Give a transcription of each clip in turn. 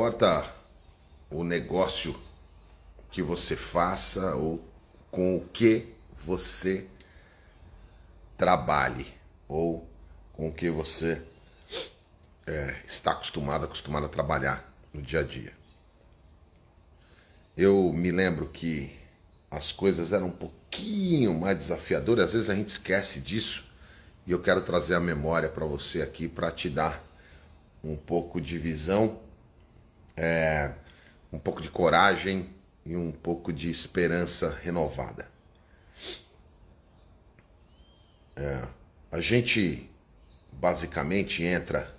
importa o negócio que você faça ou com o que você trabalhe ou com o que você está acostumado a trabalhar no dia a dia. Eu me lembro que as coisas eram um pouquinho mais desafiadoras, às vezes a gente esquece disso, e eu quero trazer a memória para você aqui para te dar um pouco de visão, um pouco de coragem e um pouco de esperança renovada. A gente basicamente entra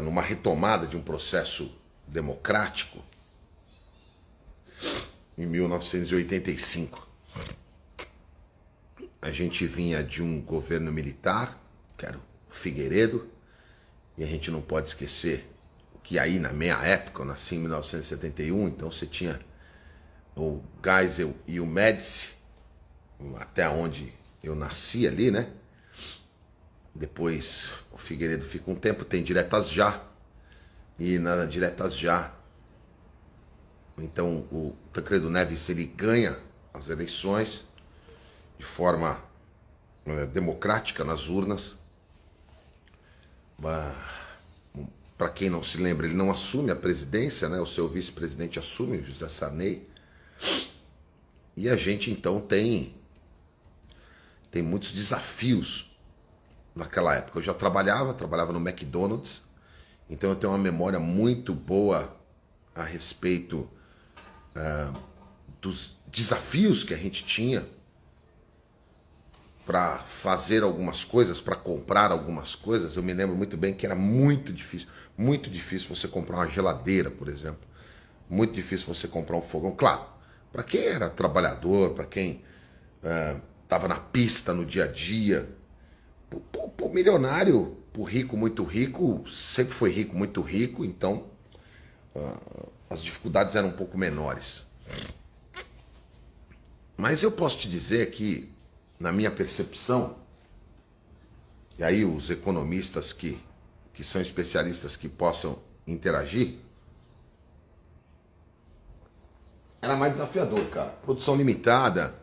numa retomada de um processo democrático em 1985. A gente vinha de um governo militar, que era o Figueiredo, e a gente não pode esquecer que aí na minha época, eu nasci em 1971, então você tinha o Geisel e o Médici, até onde eu nasci ali, né? Depois o Figueiredo fica um tempo, tem diretas já, e na diretas já, então o Tancredo Neves ele ganha as eleições de forma democrática nas urnas. Para quem não se lembra, ele não assume a presidência, né? O seu vice-presidente assume, o José Sarney. E a gente então tem muitos desafios naquela época. Eu já trabalhava no McDonald's, então eu tenho uma memória muito boa a respeito dos desafios que a gente tinha para fazer algumas coisas, para comprar algumas coisas. Eu me lembro muito bem que era muito difícil você comprar uma geladeira, por exemplo. Muito difícil você comprar um fogão. Claro, para quem era trabalhador, para quem estava na pista no dia a dia, o milionário, o rico muito rico, sempre foi rico muito rico, então as dificuldades eram um pouco menores. Mas eu posso te dizer que, na minha percepção, e aí os economistas que são especialistas que possam interagir, era mais desafiador, cara. Produção limitada,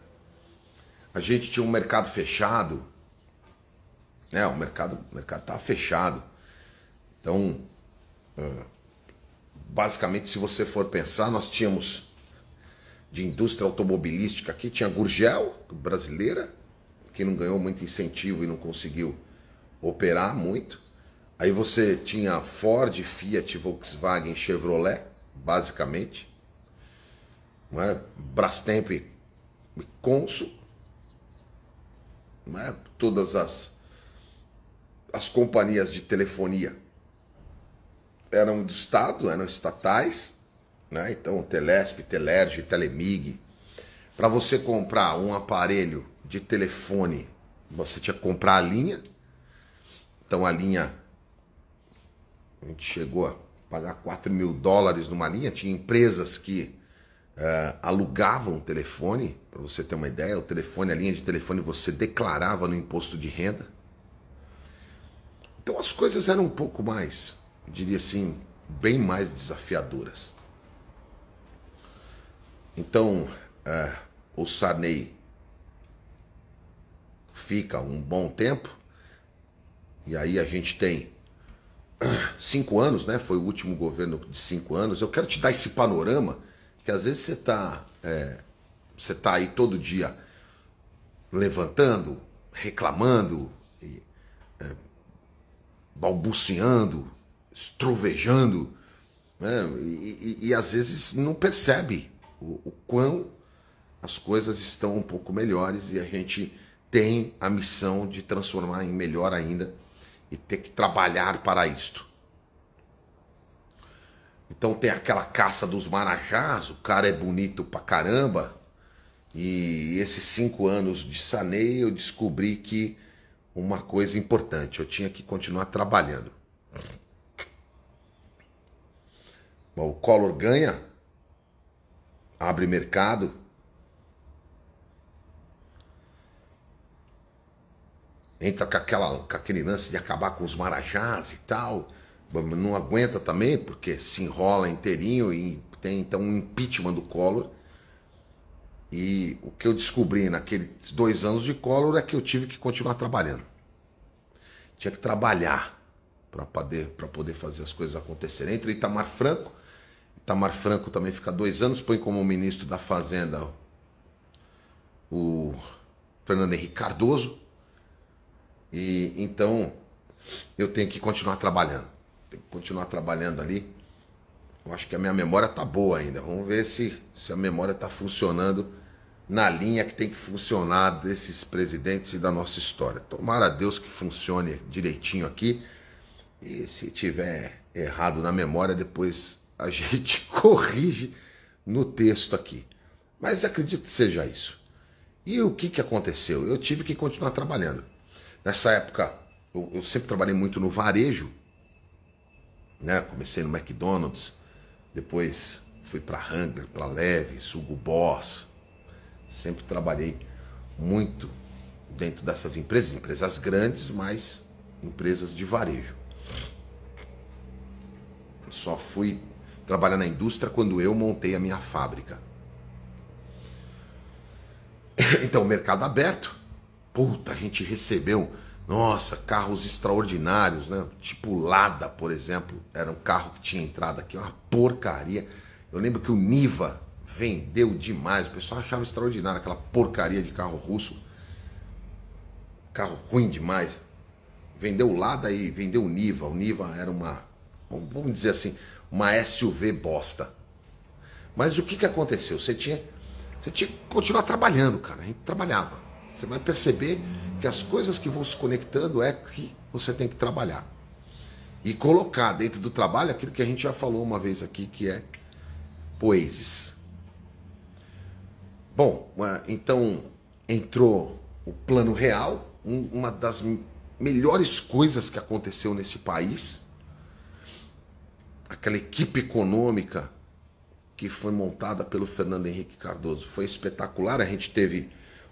a gente tinha um mercado fechado, né? O mercado estava fechado. Então, basicamente, se você for pensar, nós tínhamos de indústria automobilística aqui, tinha a Gurgel, brasileira, que não ganhou muito incentivo e não conseguiu operar muito. Aí você tinha Ford, Fiat, Volkswagen, Chevrolet, basicamente, não é? Brastemp e Consul, não é? Todas as companhias de telefonia eram do Estado, eram estatais, né? Então Telesp, Telerge, Telemig. Para você comprar um aparelho de telefone, você tinha que comprar a linha. Então a linha, a gente chegou a pagar $4.000 numa linha. Tinha empresas que alugavam o telefone, para você ter uma ideia. O telefone, a linha de telefone você declarava no imposto de renda. Então as coisas eram um pouco mais, eu diria assim, bem mais desafiadoras. Então o Sarney fica um bom tempo, e aí a gente tem 5 anos, né? Foi o último governo de 5 anos. Eu quero te dar esse panorama, que às vezes você tá aí todo dia levantando, reclamando, balbuciando, estrovejando, né? E às vezes não percebe o quão as coisas estão um pouco melhores, e a gente tem a missão de transformar em melhor ainda e ter que trabalhar para isto. Então tem aquela caça dos marajás, o cara é bonito pra caramba, e esses 5 anos de Sarney eu descobri que uma coisa importante, eu tinha que continuar trabalhando. Bom, o Collor ganha, abre mercado, entra com aquele lance de acabar com os marajás e tal, não aguenta também, porque se enrola inteirinho e tem então um impeachment do Collor. E o que eu descobri naqueles 2 anos de Collor é que eu tive que continuar trabalhando. Tinha que trabalhar para poder fazer as coisas acontecerem. Entre Itamar Franco também fica 2 anos, põe como ministro da Fazenda o Fernando Henrique Cardoso. E então eu tenho que continuar trabalhando. Tenho que continuar trabalhando ali. Eu acho que a minha memória tá boa ainda. Vamos ver se a memória tá funcionando na linha que tem que funcionar desses presidentes e da nossa história. Tomara a Deus que funcione direitinho aqui. E se tiver errado na memória, depois a gente corrige no texto aqui. Mas acredito que seja isso. E o que aconteceu? Eu tive que continuar trabalhando. Nessa época, eu sempre trabalhei muito no varejo, né? Comecei no McDonald's, depois fui para Hangler, para Levi's, Hugo Boss. Sempre trabalhei muito dentro dessas empresas grandes, mas empresas de varejo. Só fui trabalhar na indústria quando eu montei a minha fábrica. Então, mercado aberto. Puta, a gente recebeu, nossa, carros extraordinários, né? Tipo Lada, por exemplo, era um carro que tinha entrado aqui, uma porcaria. Eu lembro que o Niva vendeu demais, o pessoal achava extraordinário aquela porcaria de carro russo. Carro ruim demais. Vendeu o Lada e vendeu o Niva. O Niva era uma, vamos dizer assim, uma SUV bosta. Mas o que aconteceu? Você tinha que continuar trabalhando, cara. A gente trabalhava. Você vai perceber que as coisas que vão se conectando é que você tem que trabalhar. E colocar dentro do trabalho aquilo que a gente já falou uma vez aqui, que é Oasis. Bom, então entrou o Plano Real, uma das melhores coisas que aconteceu nesse país. Aquela equipe econômica que foi montada pelo Fernando Henrique Cardoso foi espetacular. A gente teve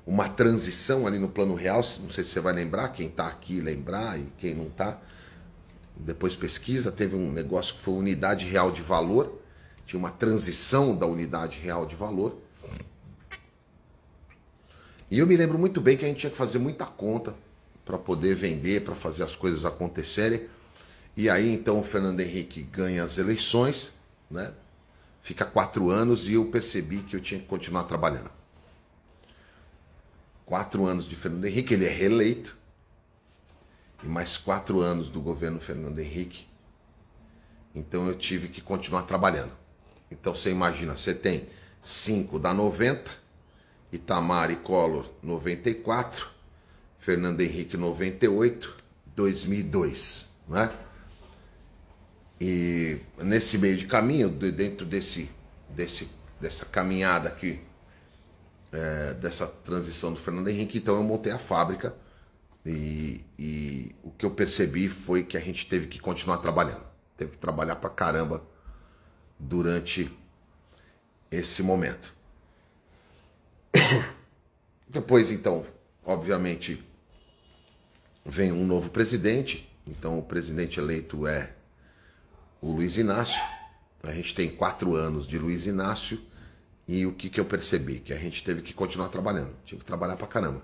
uma transição ali no Plano Real, não sei se você vai lembrar, quem está aqui lembrar e quem não está, depois pesquisa. Teve um negócio que foi Unidade Real de Valor, tinha uma transição da Unidade Real de Valor. E eu me lembro muito bem que a gente tinha que fazer muita conta para poder vender, para fazer as coisas acontecerem. E aí então o Fernando Henrique ganha as eleições, né? Fica 4 anos e eu percebi que eu tinha que continuar trabalhando. 4 anos de Fernando Henrique, ele é reeleito. E mais 4 anos do governo Fernando Henrique. Então eu tive que continuar trabalhando. Então você imagina, você tem 5 da 90, Itamar e Collor 94, Fernando Henrique 98, 2002, né? E nesse meio de caminho, dentro dessa caminhada aqui, dessa transição do Fernando Henrique, então eu montei a fábrica e o que eu percebi foi que a gente teve que continuar trabalhando. Teve que trabalhar pra caramba durante esse momento. Depois, então, obviamente, vem um novo presidente. Então o presidente eleito é o Luiz Inácio. A gente tem 4 anos de Luiz Inácio. E o que eu percebi? Que a gente teve que continuar trabalhando. Tive que trabalhar pra caramba,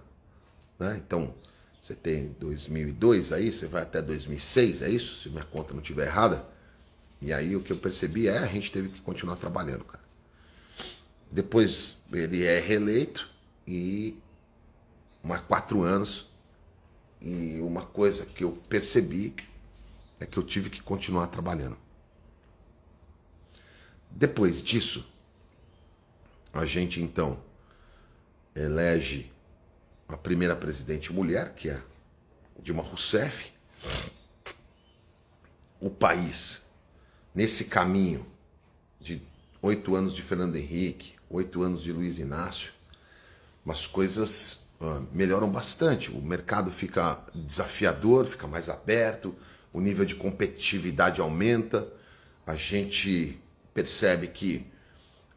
né? Então, você tem 2002 aí, você vai até 2006, é isso? Se minha conta não estiver errada. E aí o que eu percebi a gente teve que continuar trabalhando, cara. Depois ele é reeleito e mais 4 anos. E uma coisa que eu percebi é que eu tive que continuar trabalhando. Depois disso, a gente então elege a primeira presidente mulher, que é Dilma Rousseff. O país, nesse caminho de 8 anos de Fernando Henrique, 8 anos de Luiz Inácio, as coisas melhoram bastante. O mercado fica desafiador, fica mais aberto, o nível de competitividade aumenta. A gente percebe que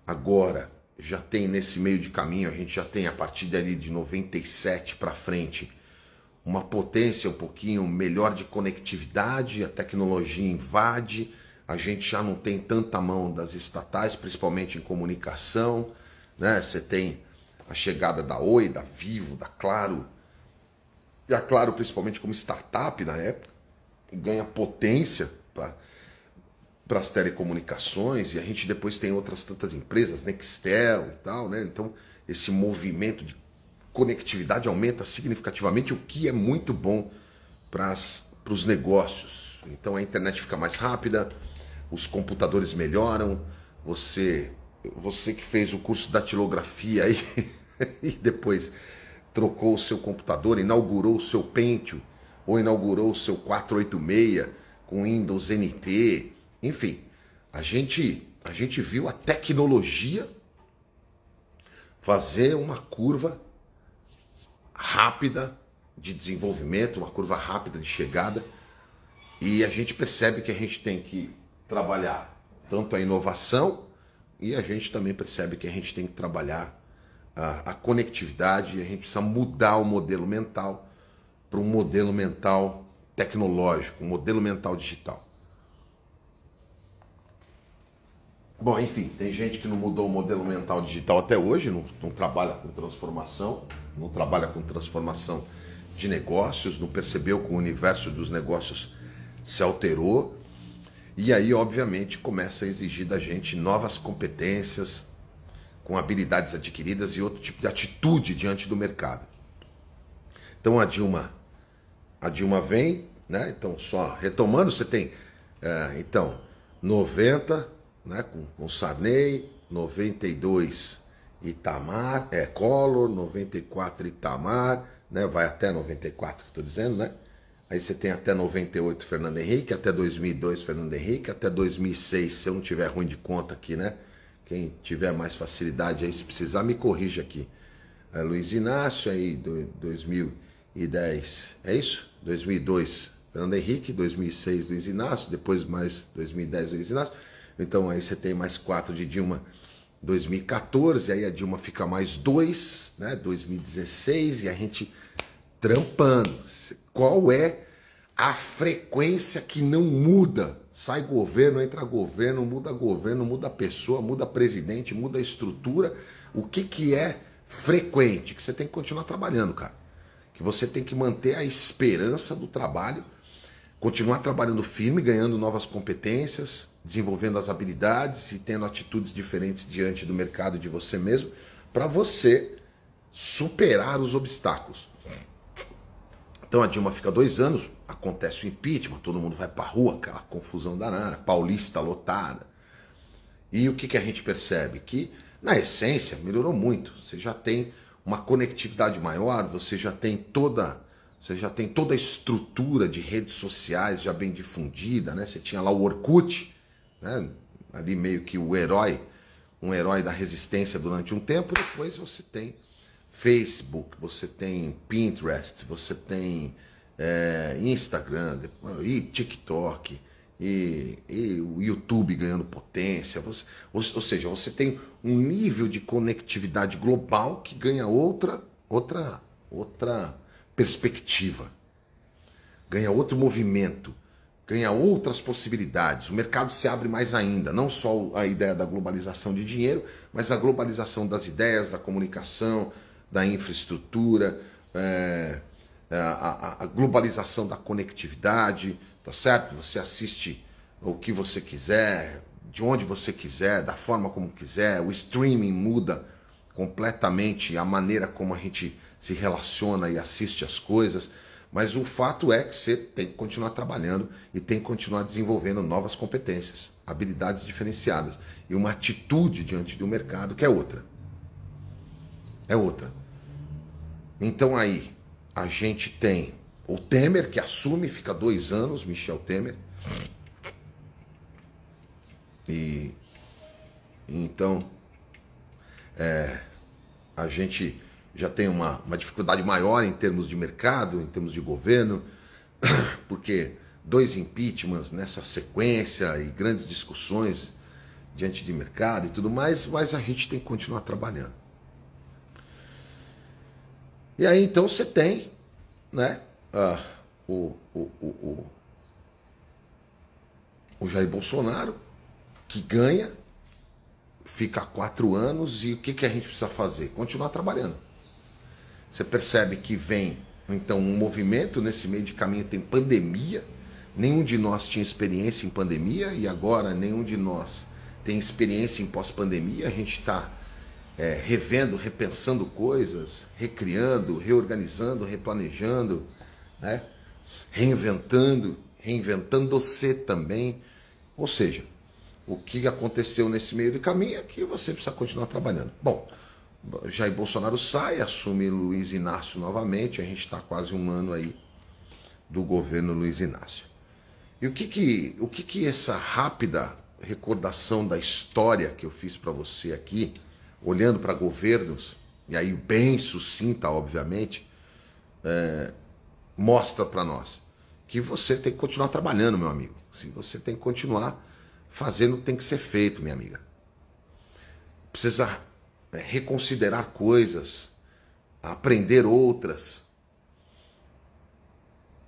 agora já tem nesse meio de caminho, a gente já tem a partir dali de 97 para frente uma potência um pouquinho melhor de conectividade, a tecnologia invade, a gente já não tem tanta mão das estatais, principalmente em comunicação, né? Você tem a chegada da Oi, da Vivo, da Claro, e a Claro principalmente como startup na época, ganha potência para as telecomunicações, e a gente depois tem outras tantas empresas, Nextel e tal, né? Então esse movimento de conectividade aumenta significativamente, o que é muito bom para os negócios. Então a internet fica mais rápida, os computadores melhoram, você que fez o curso da datilografia aí e depois trocou o seu computador, inaugurou o seu Pentium ou inaugurou o seu 486 com Windows NT, enfim, a gente viu a tecnologia fazer uma curva rápida de desenvolvimento, uma curva rápida de chegada, e a gente percebe que a gente tem que trabalhar tanto a inovação, e a gente também percebe que a gente tem que trabalhar a conectividade, e a gente precisa mudar o modelo mental para um modelo mental tecnológico, um modelo mental digital. Bom, enfim, tem gente que não mudou o modelo mental digital até hoje, não trabalha com transformação, não trabalha com transformação de negócios, não percebeu que o universo dos negócios se alterou, e aí, obviamente, começa a exigir da gente novas competências, com habilidades adquiridas e outro tipo de atitude diante do mercado. Então a Dilma vem, né? Então, só retomando, você tem, então, 90, né, com Sarney, 92 Itamar, Collor, 94 Itamar, né, vai até 94 que eu estou dizendo, né? Aí você tem até 98 Fernando Henrique, até 2002 Fernando Henrique, até 2006, se eu não tiver ruim de conta aqui, né? Quem tiver mais facilidade aí, se precisar, me corrija aqui. Luiz Inácio, aí 2010, é isso? 2002 Fernando Henrique, 2006 Luiz Inácio, depois mais 2010 Luiz Inácio. Então aí você tem mais 4 de Dilma, 2014, aí a Dilma fica mais 2, né? 2016, e a gente trampando. Qual é a frequência que não muda? Sai governo, entra governo, muda pessoa, muda presidente, muda estrutura. O que é frequente? Que você tem que continuar trabalhando, cara. Que você tem que manter a esperança do trabalho, continuar trabalhando firme, ganhando novas competências, desenvolvendo as habilidades e tendo atitudes diferentes diante do mercado de você mesmo, para você superar os obstáculos. Então a Dilma fica 2 anos, acontece o impeachment, todo mundo vai pra rua, aquela confusão danada, Paulista lotada. E o que a gente percebe? Que, na essência, melhorou muito. Você já tem uma conectividade maior, você já tem toda a estrutura de redes sociais já bem difundida, né? Você tinha lá o Orkut, né? Ali meio que um herói da resistência durante um tempo, depois você tem Facebook, você tem Pinterest, você tem Instagram, e TikTok, e o YouTube ganhando potência. Ou seja, você tem um nível de conectividade global que ganha outra perspectiva, ganha outro movimento, ganha outras possibilidades. O mercado se abre mais ainda, não só a ideia da globalização de dinheiro, mas a globalização das ideias, da comunicação, da infraestrutura, a globalização da conectividade, tá certo? Você assiste o que você quiser, de onde você quiser, da forma como quiser, o streaming muda completamente a maneira como a gente se relaciona e assiste as coisas, mas o fato é que você tem que continuar trabalhando e tem que continuar desenvolvendo novas competências, habilidades diferenciadas e uma atitude diante do mercado que é outra. É outra. Então aí a gente tem o Temer, que assume, fica 2 anos, Michel Temer. E então a gente já tem uma dificuldade maior em termos de mercado, em termos de governo, porque 2 impeachments nessa sequência e grandes discussões diante de mercado e tudo mais, mas a gente tem que continuar trabalhando. E aí então você tem, né, ah, o, o, o, o, o Jair Bolsonaro, que ganha, fica há 4 anos, e o que a gente precisa fazer? Continuar trabalhando. Você percebe que vem, então, um movimento, nesse meio de caminho tem pandemia, nenhum de nós tinha experiência em pandemia, e agora nenhum de nós tem experiência em pós-pandemia. A gente está revendo, repensando coisas, recriando, reorganizando, replanejando, né? Reinventando-se também. Ou seja, o que aconteceu nesse meio do caminho é que você precisa continuar trabalhando. Bom, Jair Bolsonaro sai, assume Luiz Inácio novamente, a gente está quase 1 ano aí do governo Luiz Inácio. E o que essa rápida recordação da história que eu fiz para você aqui, olhando para governos, e aí bem sucinta, obviamente, mostra para nós? Que você tem que continuar trabalhando, meu amigo. Se você tem que continuar fazendo o que tem que ser feito, minha amiga. Precisa reconsiderar coisas, aprender outras,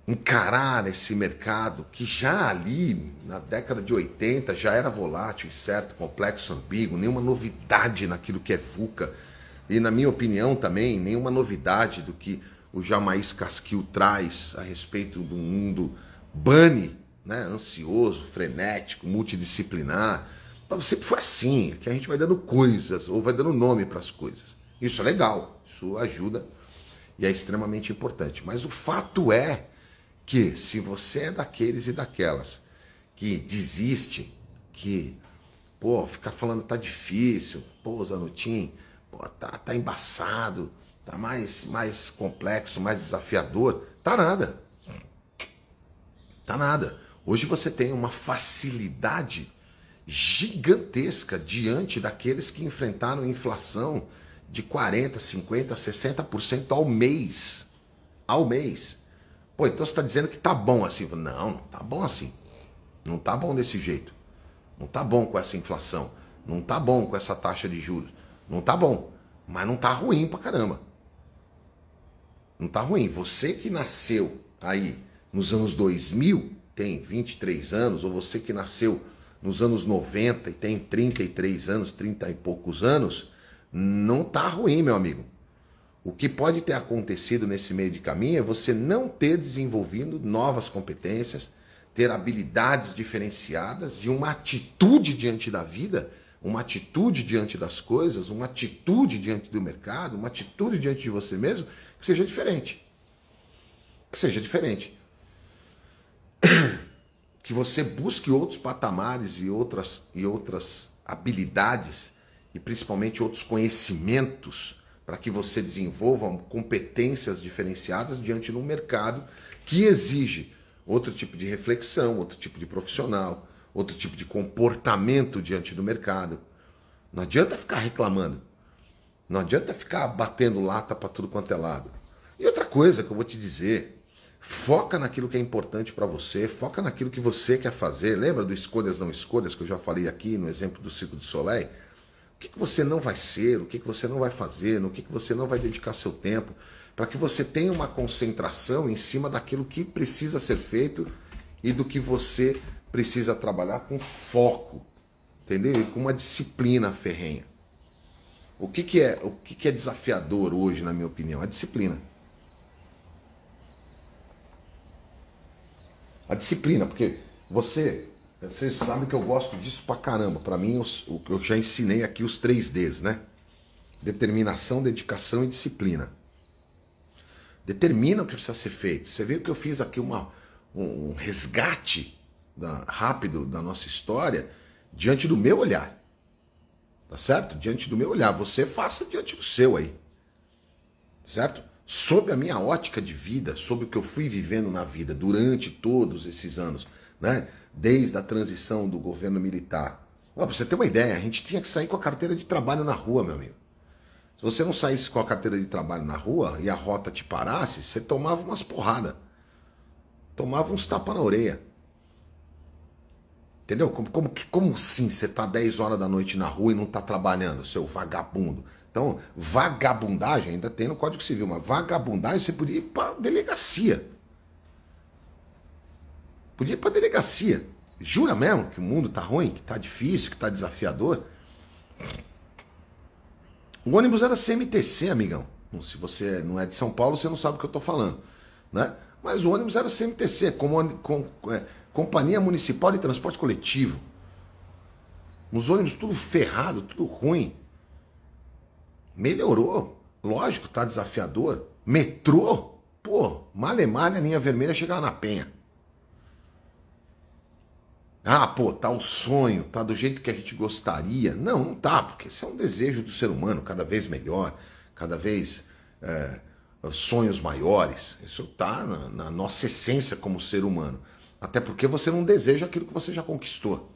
encarar esse mercado que já ali na década de 80 já era volátil, incerto, complexo, ambíguo, nenhuma novidade naquilo que é VUCA, e na minha opinião também nenhuma novidade do que o Jamais Casquil traz a respeito do mundo bunny, né? Ansioso, frenético, multidisciplinar. Sempre foi assim, que a gente vai dando coisas, ou vai dando nome para as coisas. Isso é legal, isso ajuda e é extremamente importante. Mas o fato é que se você é daqueles e daquelas que desiste, que, fica falando tá difícil, Zanutin, tá embaçado, tá mais complexo, mais desafiador, tá nada. Tá nada. Hoje você tem uma facilidade gigantesca diante daqueles que enfrentaram inflação de 40%, 50%, 60% ao mês. Ao mês. Então você está dizendo que tá bom assim. Não, não tá bom assim. Não tá bom desse jeito. Não tá bom com essa inflação. Não tá bom com essa taxa de juros. Não tá bom. Mas não tá ruim pra caramba. Não tá ruim. Você que nasceu aí nos anos 2000, tem 23 anos, ou você que nasceu nos anos 90 e tem 33 anos, 30 e poucos anos, não tá ruim, meu amigo. O que pode ter acontecido nesse meio de caminho é você não ter desenvolvido novas competências, ter habilidades diferenciadas e uma atitude diante da vida, uma atitude diante das coisas, uma atitude diante do mercado, uma atitude diante de você mesmo, que seja diferente. Que seja diferente. Que você busque outros patamares e outras habilidades e principalmente outros conhecimentos para que você desenvolva competências diferenciadas diante de um mercado que exige outro tipo de reflexão, outro tipo de profissional, outro tipo de comportamento diante do mercado. Não adianta ficar reclamando. Não adianta ficar batendo lata para tudo quanto é lado. E outra coisa que eu vou te dizer, foca naquilo que é importante para você, foca naquilo que você quer fazer. Lembra do escolhas não escolhas que eu já falei aqui no exemplo do Circo du Soleil? O que você não vai ser, o que você não vai fazer, no que você não vai dedicar seu tempo, para que você tenha uma concentração em cima daquilo que precisa ser feito e do que você precisa trabalhar com foco, entendeu? E com uma disciplina ferrenha. O que é desafiador hoje, na minha opinião? A disciplina. A disciplina, porque vocês sabem que eu gosto disso pra caramba. Pra mim, eu já ensinei aqui os 3Ds, né? Determinação, dedicação e disciplina. Determina o que precisa ser feito. Você viu que eu fiz aqui um resgate rápido da nossa história diante do meu olhar. Tá certo? Diante do meu olhar. Você faça diante do seu aí. Certo? Sob a minha ótica de vida, sobre o que eu fui vivendo na vida durante todos esses anos, né? Desde a transição do governo militar. Pra você ter uma ideia, a gente tinha que sair com a carteira de trabalho na rua, meu amigo. Se você não saísse com a carteira de trabalho na rua e a rota te parasse, você tomava umas porradas. Tomava uns tapas na orelha. Entendeu? Como assim você tá 10 horas da noite na rua e não tá trabalhando, seu vagabundo? Então, vagabundagem ainda tem no Código Civil, mas vagabundagem você podia ir para delegacia. Podia ir pra delegacia. Jura mesmo que o mundo tá ruim, que tá difícil, que tá desafiador? O ônibus era CMTC, amigão. Se você não é de São Paulo, você não sabe o que eu tô falando, né? Mas o ônibus era CMTC, Companhia Municipal de Transporte Coletivo. Os ônibus tudo ferrado, tudo ruim. Melhorou. Lógico, tá desafiador. Metrô, pô, malemar a linha vermelha chegava na Penha. Ah, pô, tá o sonho, tá do jeito que a gente gostaria. Não, não tá, porque isso é um desejo do ser humano, cada vez melhor, cada vez sonhos maiores. Isso tá na nossa essência como ser humano. Até porque você não deseja aquilo que você já conquistou.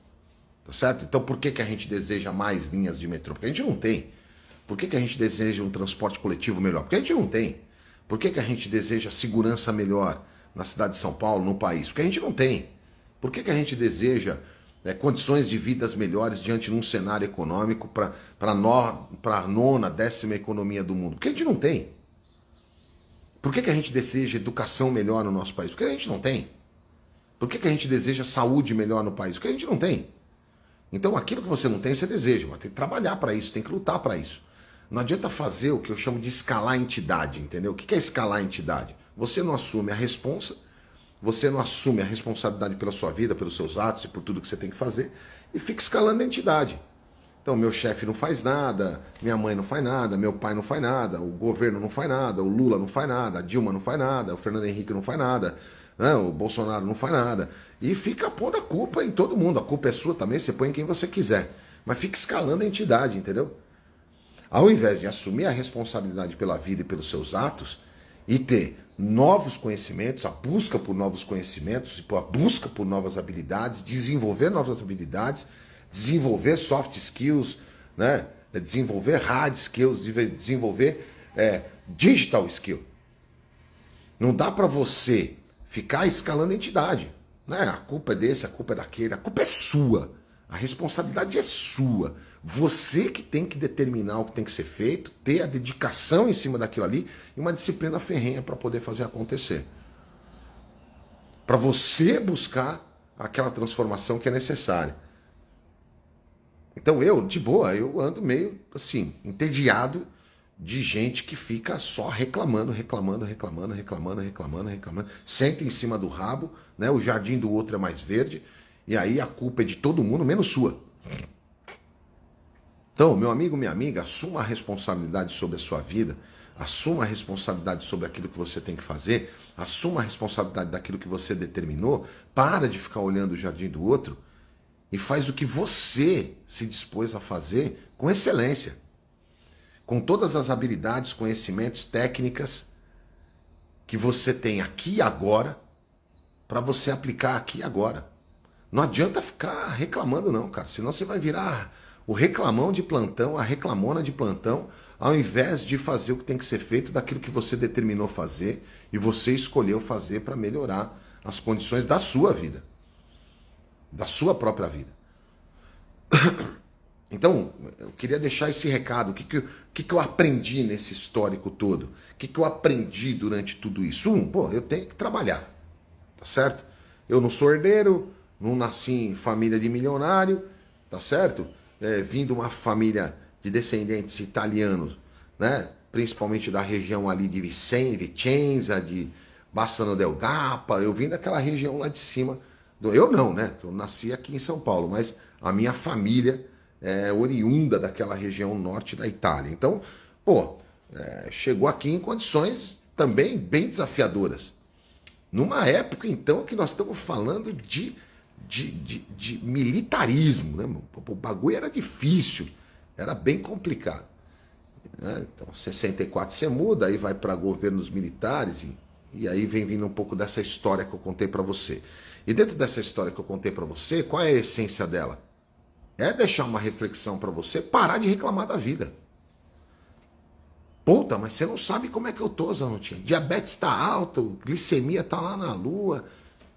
Tá certo? Então por que a gente deseja mais linhas de metrô? Porque a gente não tem. Por que a gente deseja um transporte coletivo melhor? Porque a gente não tem. Por que a gente deseja segurança melhor na cidade de São Paulo, no país? Porque a gente não tem. Por que a gente deseja condições de vidas melhores diante de um cenário econômico para a nona, 10ª economia do mundo? Porque a gente não tem. Por que a gente deseja educação melhor no nosso país? Porque a gente não tem. Por que a gente deseja saúde melhor no país? Porque a gente não tem. Então aquilo que você não tem, você deseja. Mas tem que trabalhar para isso, tem que lutar para isso. Não adianta fazer o que eu chamo de escalar a entidade, entendeu? O que é escalar a entidade? Você não assume a responsa. Você não assume a responsabilidade pela sua vida, pelos seus atos e por tudo que você tem que fazer e fica escalando a entidade. Então, meu chefe não faz nada, minha mãe não faz nada, meu pai não faz nada, o governo não faz nada, o Lula não faz nada, a Dilma não faz nada, o Fernando Henrique não faz nada, né? O Bolsonaro não faz nada. E fica pondo a culpa em todo mundo. A culpa é sua também, você põe em quem você quiser. Mas fica escalando a entidade, entendeu? Ao invés de assumir a responsabilidade pela vida e pelos seus atos e ter novos conhecimentos, a busca por novos conhecimentos, a busca por novas habilidades, desenvolver novas habilidades, desenvolver soft skills, né? Desenvolver hard skills, desenvolver digital skill. Não dá para você ficar escalando a entidade. Né? A culpa é desse, a culpa é daquele, a culpa é sua. A responsabilidade é sua. Você que tem que determinar o que tem que ser feito, ter a dedicação em cima daquilo ali e uma disciplina ferrenha para poder fazer acontecer. Para você buscar aquela transformação que é necessária. Então eu, de boa, eu ando meio assim, entediado de gente que fica só reclamando. Senta em cima do rabo, né? O jardim do outro é mais verde e aí a culpa é de todo mundo, menos sua. Então, meu amigo, minha amiga, assuma a responsabilidade sobre a sua vida, assuma a responsabilidade sobre aquilo que você tem que fazer, assuma a responsabilidade daquilo que você determinou, para de ficar olhando o jardim do outro e faz o que você se dispôs a fazer com excelência, com todas as habilidades, conhecimentos, técnicas que você tem aqui e agora, para você aplicar aqui e agora. Não adianta ficar reclamando não, cara, senão você vai virar o reclamão de plantão, a reclamona de plantão, ao invés de fazer o que tem que ser feito daquilo que você determinou fazer e você escolheu fazer para melhorar as condições da sua vida, da sua própria vida. Então, eu queria deixar esse recado. O que eu aprendi nesse histórico todo? O que eu aprendi durante tudo isso? Eu tenho que trabalhar, tá certo? Eu não sou herdeiro, não nasci em família de milionário, tá certo? Vim de uma família de descendentes italianos, né? Principalmente da região ali de Vicenza, de Bassano del Grappa. Eu vim daquela região lá de cima. Eu não, né? Eu nasci aqui em São Paulo, mas a minha família é oriunda daquela região norte da Itália. Então, chegou aqui em condições também bem desafiadoras. Numa época, então, que nós estamos falando de militarismo, né? O bagulho era difícil, era bem complicado, né? Então, 64 você muda, aí vai para governos militares e aí vem vindo um pouco dessa história que eu contei para você. E dentro dessa história que eu contei para você, qual é a essência dela? É deixar uma reflexão para você parar de reclamar da vida. Puta, mas você não sabe como é que eu tô, Zanutinha. Diabetes tá alto, glicemia tá lá na lua,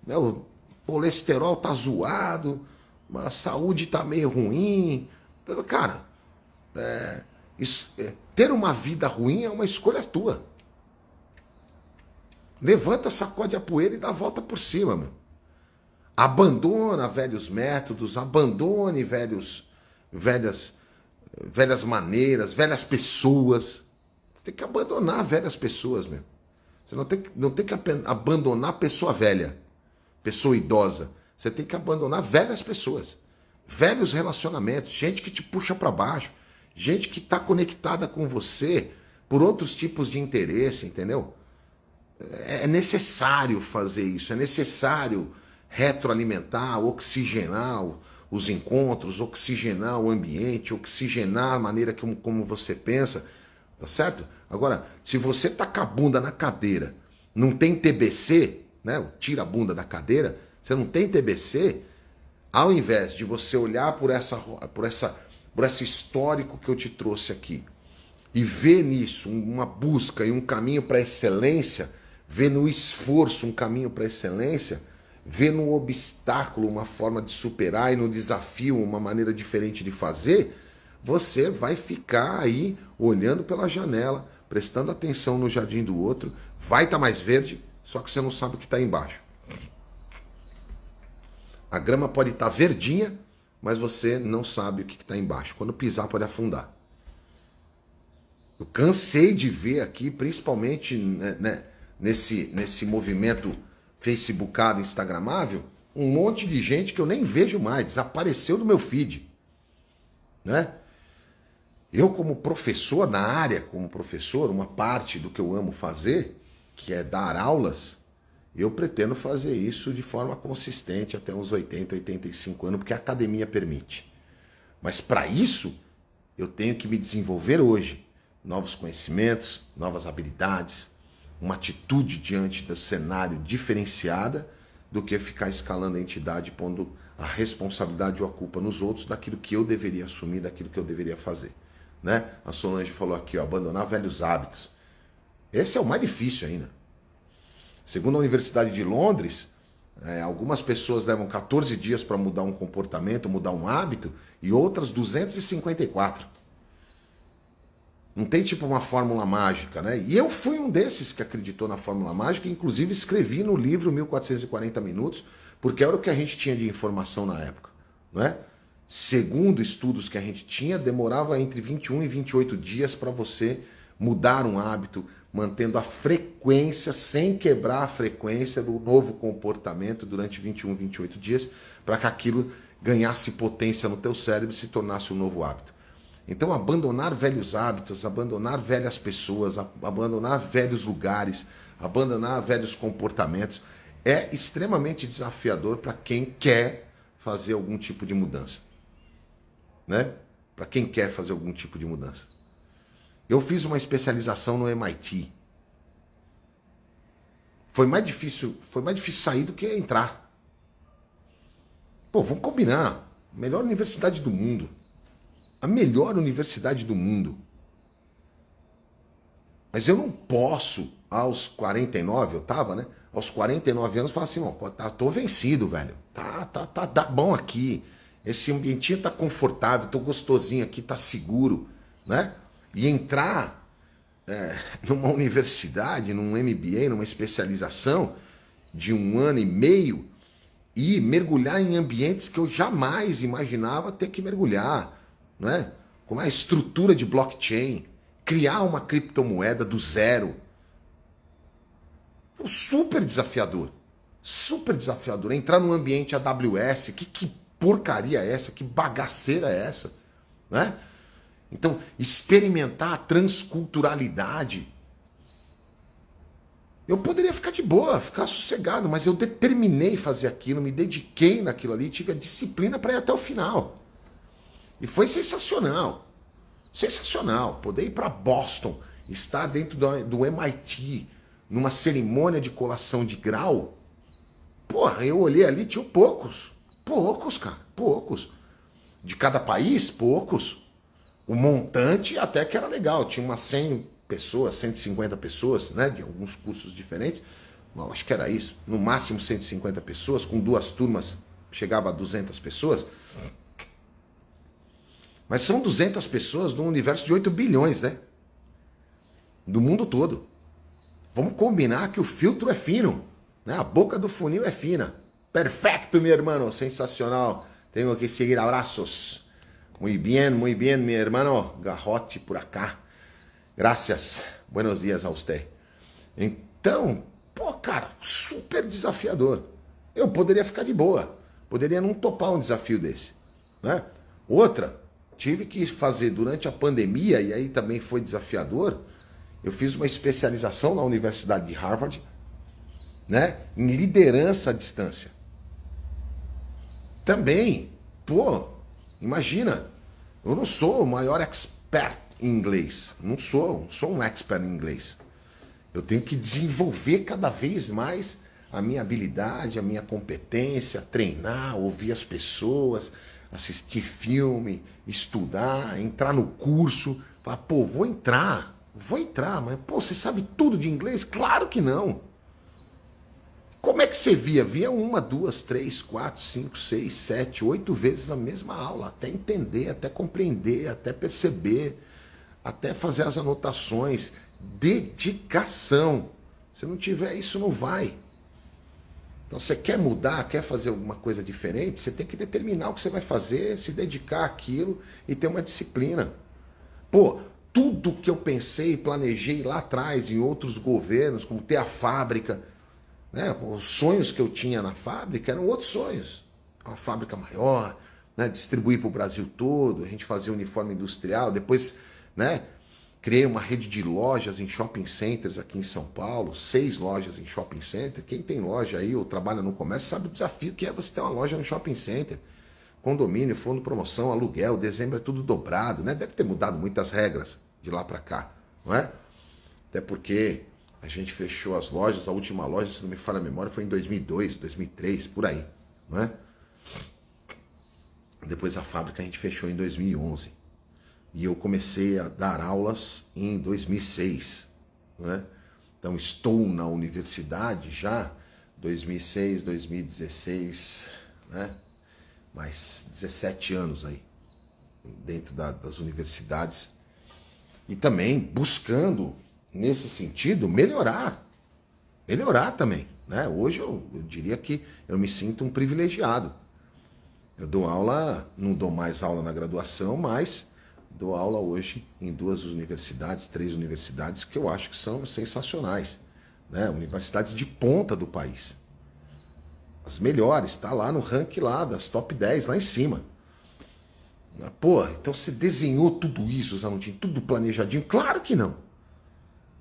né? O colesterol tá zoado, a saúde tá meio ruim. Cara, ter uma vida ruim é uma escolha tua. Levanta, sacode a poeira e dá a volta por cima, meu. Abandona velhos métodos, abandone velhas maneiras, velhas pessoas. Você tem que abandonar velhas pessoas, meu. Você não tem que abandonar pessoa velha, pessoa idosa. Você tem que abandonar velhas pessoas, velhos relacionamentos, gente que te puxa para baixo, gente que está conectada com você por outros tipos de interesse, entendeu? É necessário fazer isso, é necessário retroalimentar, oxigenar os encontros, oxigenar o ambiente, oxigenar a maneira como você pensa, tá certo? Agora, se você tá com a bunda na cadeira, não tem TBC, né? Tira a bunda da cadeira, você não tem TBC, ao invés de você olhar por esse histórico que eu te trouxe aqui e ver nisso uma busca e um caminho para excelência, ver no esforço um caminho para excelência, ver no obstáculo uma forma de superar e no desafio uma maneira diferente de fazer, você vai ficar aí olhando pela janela, prestando atenção no jardim do outro, vai estar mais verde, só que você não sabe o que está embaixo. A grama pode estar verdinha, mas você não sabe o que está embaixo. Quando pisar pode afundar. Eu cansei de ver aqui, principalmente nesse movimento facebookado, instagramável, um monte de gente que eu nem vejo mais, desapareceu do meu feed, né? Eu como professor, na área como professor, uma parte do que eu amo fazer, que é dar aulas, eu pretendo fazer isso de forma consistente até uns 80, 85 anos, porque a academia permite. Mas para isso, eu tenho que me desenvolver hoje. Novos conhecimentos, novas habilidades, uma atitude diante do cenário diferenciada do que ficar escalando a entidade, pondo a responsabilidade ou a culpa nos outros daquilo que eu deveria assumir, daquilo que eu deveria fazer. Né? A Solange falou aqui, ó, abandonar velhos hábitos. Esse é o mais difícil ainda. Segundo a Universidade de Londres, algumas pessoas levam 14 dias para mudar um comportamento, mudar um hábito, e outras 254. Não tem tipo uma fórmula mágica, né? E eu fui um desses que acreditou na fórmula mágica, inclusive escrevi no livro 1440 Minutos, porque era o que a gente tinha de informação na época, né? Segundo estudos que a gente tinha, demorava entre 21 e 28 dias para você mudar um hábito, mantendo a frequência, sem quebrar a frequência do novo comportamento durante 21, 28 dias, para que aquilo ganhasse potência no teu cérebro e se tornasse um novo hábito. Então, abandonar velhos hábitos, abandonar velhas pessoas, abandonar velhos lugares, abandonar velhos comportamentos, é extremamente desafiador para quem quer fazer algum tipo de mudança. Né? Para quem quer fazer algum tipo de mudança. Eu fiz uma especialização no MIT. Foi mais difícil sair do que entrar. Pô, vamos combinar. Melhor universidade do mundo. A melhor universidade do mundo. Mas eu não posso, aos 49, eu tava, né? Aos 49 anos, falar assim, ó, tô vencido, velho. Tá bom aqui. Esse ambientinho tá confortável, tô gostosinho aqui, tá seguro, né? E entrar numa universidade, num MBA, numa especialização de 1 ano e meio e mergulhar em ambientes que eu jamais imaginava ter que mergulhar, né? Como é a estrutura de blockchain, criar uma criptomoeda do zero. Super desafiador. Super desafiador. Entrar num ambiente AWS, que porcaria é essa? Que bagaceira é essa? Né? Então, experimentar a transculturalidade. Eu poderia ficar de boa, ficar sossegado, mas eu determinei fazer aquilo, me dediquei naquilo ali, tive a disciplina para ir até o final. E foi sensacional. Sensacional. Poder ir para Boston, estar dentro do MIT, numa cerimônia de colação de grau. Porra, eu olhei ali, tinha poucos. Poucos, cara. Poucos. De cada país, poucos. O montante até que era legal. Tinha umas 100 pessoas, 150 pessoas, né? De alguns cursos diferentes. Bom, acho que era isso. No máximo 150 pessoas. Com 2 turmas, chegava a 200 pessoas. Mas são 200 pessoas num universo de 8 bilhões, né? Do mundo todo. Vamos combinar que o filtro é fino, né? A boca do funil é fina. Perfecto, mi hermano. Sensacional. Tengo que seguir abraços. Muy bien, mi hermano. Garrote por acá. Gracias. Buenos dias a você. Então, pô, cara, super desafiador. Eu poderia ficar de boa. Poderia não topar um desafio desse, né? Outra, tive que fazer durante a pandemia, e aí também foi desafiador. Eu fiz uma especialização na Universidade de Harvard, né, em liderança à distância. Também, pô, imagina, eu não sou o maior expert em inglês, não sou um expert em inglês. Eu tenho que desenvolver cada vez mais a minha habilidade, a minha competência, treinar, ouvir as pessoas, assistir filme, estudar, entrar no curso. Falar, pô, vou entrar, mas pô, você sabe tudo de inglês? Claro que não. Como é que você via? Via 1, 2, 3, 4, 5, 6, 7, 8 vezes a mesma aula, até entender, até compreender, até perceber, até fazer as anotações. Dedicação. Se não tiver isso, não vai. Então, você quer mudar, quer fazer alguma coisa diferente, você tem que determinar o que você vai fazer, se dedicar àquilo e ter uma disciplina. Pô, tudo que eu pensei e planejei lá atrás, em outros governos, como ter a fábrica, né? Os sonhos que eu tinha na fábrica eram outros sonhos. Uma fábrica maior, né? Distribuir para o Brasil todo, a gente fazia uniforme industrial, depois, né? Criei uma rede de lojas em shopping centers aqui em São Paulo, 6 lojas em shopping center. Quem tem loja aí ou trabalha no comércio sabe o desafio que é você ter uma loja no shopping center. Condomínio, fundo de promoção, aluguel, dezembro é tudo dobrado, né? Deve ter mudado muitas regras de lá para cá, não é? Até porque a gente fechou as lojas, a última loja, se não me falha a memória, foi em 2002, 2003, por aí, não é? Depois a fábrica a gente fechou em 2011. E eu comecei a dar aulas em 2006, né? Então estou na universidade já 2006, 2016, né? Mais 17 anos aí dentro das universidades e também buscando nesse sentido melhorar também, né? Hoje eu diria que eu me sinto um privilegiado. Eu dou aula, não dou mais aula na graduação, mas dou aula hoje em 2 universidades, 3 universidades que eu acho que são sensacionais, né? Universidades de ponta do país. As melhores, está lá no ranking lá das top 10, lá em cima. Pô, então você desenhou tudo isso, Zanutinho, tudo planejadinho? Claro que não.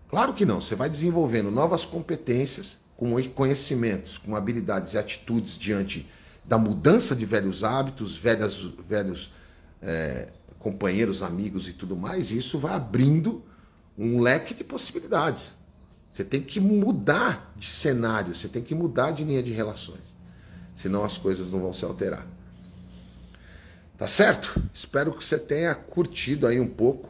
Claro que não. Você vai desenvolvendo novas competências, com conhecimentos, com habilidades e atitudes diante da mudança de velhos hábitos, velhos companheiros, amigos e tudo mais, e isso vai abrindo um leque de possibilidades. Você tem que mudar de cenário, você tem que mudar de linha de relações, senão as coisas não vão se alterar. Tá certo? Espero que você tenha curtido aí um pouco.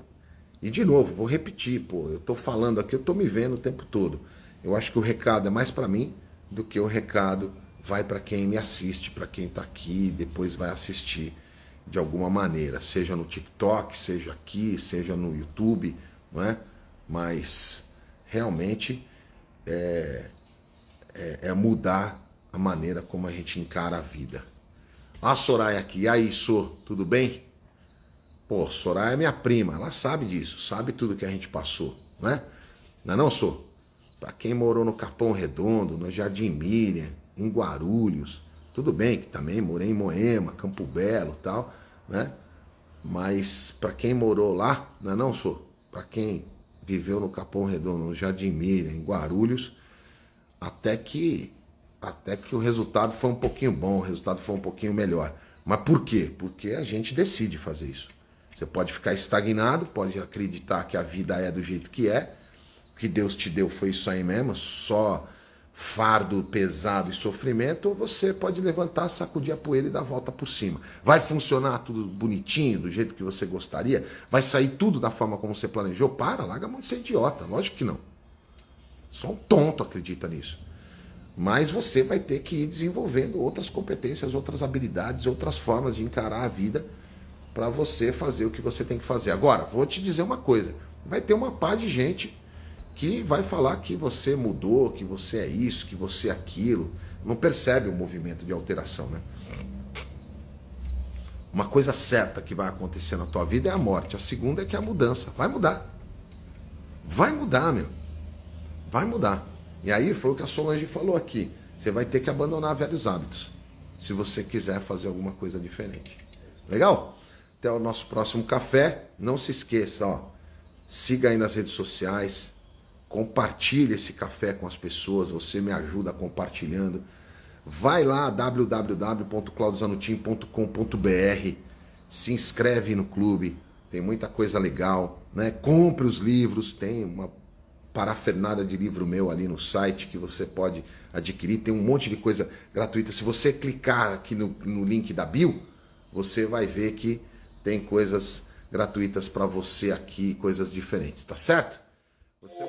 E de novo, vou repetir, pô, eu tô falando aqui, eu tô me vendo o tempo todo. Eu acho que o recado é mais para mim do que o recado vai para quem me assiste, para quem tá aqui e depois vai assistir de alguma maneira, seja no TikTok, seja aqui, seja no YouTube, não é? Mas realmente é mudar a maneira como a gente encara a vida. A Soraya aqui, e aí, Sô, tudo bem? Pô, Soraya é minha prima, ela sabe disso, sabe tudo que a gente passou, né? Não é não, Sô? Pra quem morou no Capão Redondo, no Jardim Miriam, em Guarulhos, tudo bem que também morei em Moema, Campo Belo e tal, né? Mas para quem morou lá, não é não, Sô? Para quem viveu no Capão Redondo, no Jardim Miriam, em Guarulhos, até que o resultado foi um pouquinho bom, o resultado foi um pouquinho melhor. Mas por quê? Porque a gente decide fazer isso. Você pode ficar estagnado, pode acreditar que a vida é do jeito que é, que Deus te deu foi isso aí mesmo, só fardo pesado e sofrimento, ou você pode levantar, sacudir a poeira e dar a volta por cima. Vai funcionar tudo bonitinho, do jeito que você gostaria? Vai sair tudo da forma como você planejou? Larga a mão de ser idiota, lógico que não. Só um tonto acredita nisso. Mas você vai ter que ir desenvolvendo outras competências, outras habilidades, outras formas de encarar a vida para você fazer o que você tem que fazer. Agora, vou te dizer uma coisa, vai ter uma pá de gente que vai falar que você mudou, que você é isso, que você é aquilo. Não percebe o movimento de alteração, né? Uma coisa certa que vai acontecer na tua vida é a morte. A segunda é que é a mudança. Vai mudar. Vai mudar, meu. Vai mudar. E aí foi o que a Solange falou aqui. Você vai ter que abandonar velhos hábitos, se você quiser fazer alguma coisa diferente. Legal? Até o nosso próximo café. Não se esqueça, ó. Siga aí nas redes sociais. Compartilhe esse café com as pessoas. Você me ajuda compartilhando. Vai lá, www.claudiozanutin.com.br, se inscreve no clube, tem muita coisa legal, né? Compre os livros, tem uma parafernália de livro meu ali no site que você pode adquirir, tem um monte de coisa gratuita. Se você clicar aqui no link da bio, você vai ver que tem coisas gratuitas para você aqui, coisas diferentes, tá certo? Você...